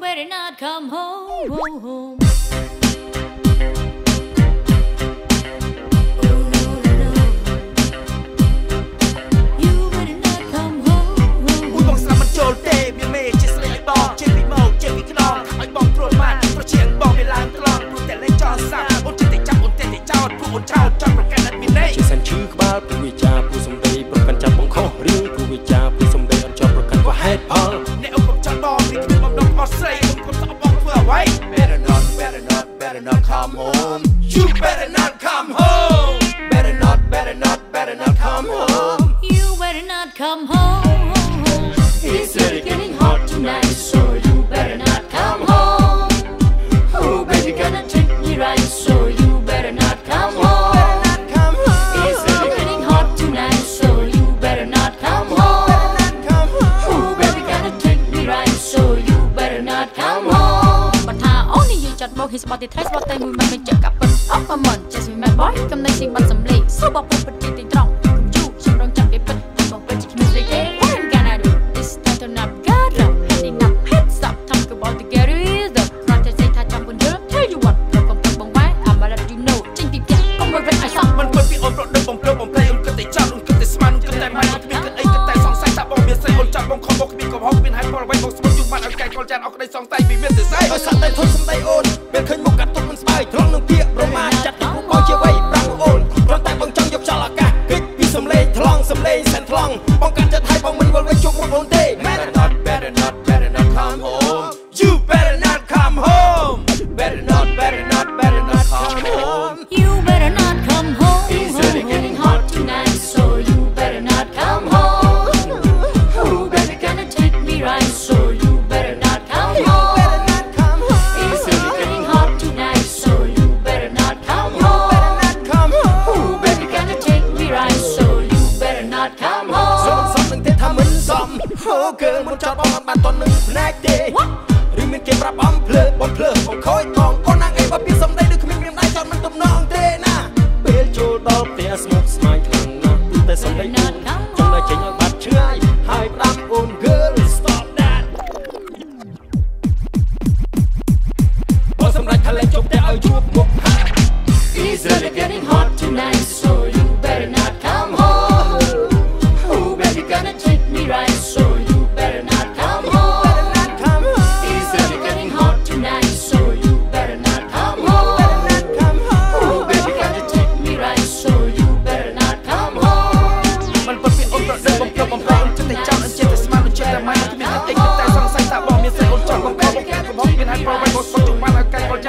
better not come home. Better not come home. You better not come home. Better not come home. You better not come home. It's really getting hot tonight, so you better not come home. Oh, baby, gonna treat me right, so you better not come home. It's really getting hot tonight, so you better not come home. Oh, baby, gonna treat me right, so you better not come home. Chặt bông hình spot thì thấy spot tay mùi mà mình chợt gặp bật ốc và mẩn chạy xuống mẹ boy cầm tay xin bật sầm lì số bọc bật đi tình trọng cùng chu trong rong chặt để bật bọc bật chỉ mình say what I'm gonna do this time turn up got up heading up heads up time to ball together is the crowd to say tha trong buồn nhớ tell you what rồi còn tập bóng vái I'm gonna let you know trên tìm kiếm không có ai xongมันควรพี่โอนปลดดึงบงplay อุ่นก็แต่จับอุ่นก็แต่สมันก็แต่ไม่ก็มีก็ไอ้ก็แต่สองไซตาบองเบียร์ใส่โอนจับบงคอมบกมีกับฮอกเป็นไฮบอลไว้บงสมจุมันเอาไก่กอลแจนเอาได้สองไซมีเวียนแต่ไซเอาสัตว์ได้ทนสมได้โอนเป็นเคยมุกกัดตุ้มมันสบายทรองนึงเพียโรมาจัดติดผู้บอลเชียร์ไว้ปรังโอนร้อนแต่บางจังยกชาลากาคลิกพี่สมเลทรองสมเลแสนทรองป้องกันจะไทยป้องมันวนไว้ชุบมันโอนเต้ Better not come home. You better not come home. Better not come home. You better not come home. It's really getting hot tonight, so you better not come home. Oh, baby, gonna treat me right, so you better not come home. It's really getting hot tonight, so you better not come home. Oh, baby, gonna treat me right, so you better not come home. ซ้อมหนึ่งเททำเหมือนซ้อมโอ้เกินบนจอดบอลบานตอนหนึ่งแรกเดย์หรือมันเกมรับบอลเพลิดบอลคอยทองก็นั่งไอ้บ้าพี่สมได้ด้วยขมิ้นเรียมได้จอดมันตุ่มน้องเตนะเบลโจดอลเตียสมุกสมัยครั้งนะแต่สมได้อุ่นจงได้เจยังบัดเชื่อให้ปรำอุ่น girl stop that บอลสำหรับทะเลจบแต่เอายุบหมก It's really getting hot tonight, so you better not come home. Oh, baby, gonna treat me right, so you better not come home. It's really getting hot tonight, so you better not come home. Oh, baby, gonna treat me right, so you better not come home. มันเปิดปีโอนปลดดึงบงเพลบงเพลงจนแต่เจ้าอันเจ็บแต่สมาร์ทเจ็บแต่ไม่ที่มีทั้งเองแต่สองสายตาบองมีใส่โอนจอดบงเพลบงเพลบงเป็นไฮโปรไวบงสมจุมันเอาไก่บอล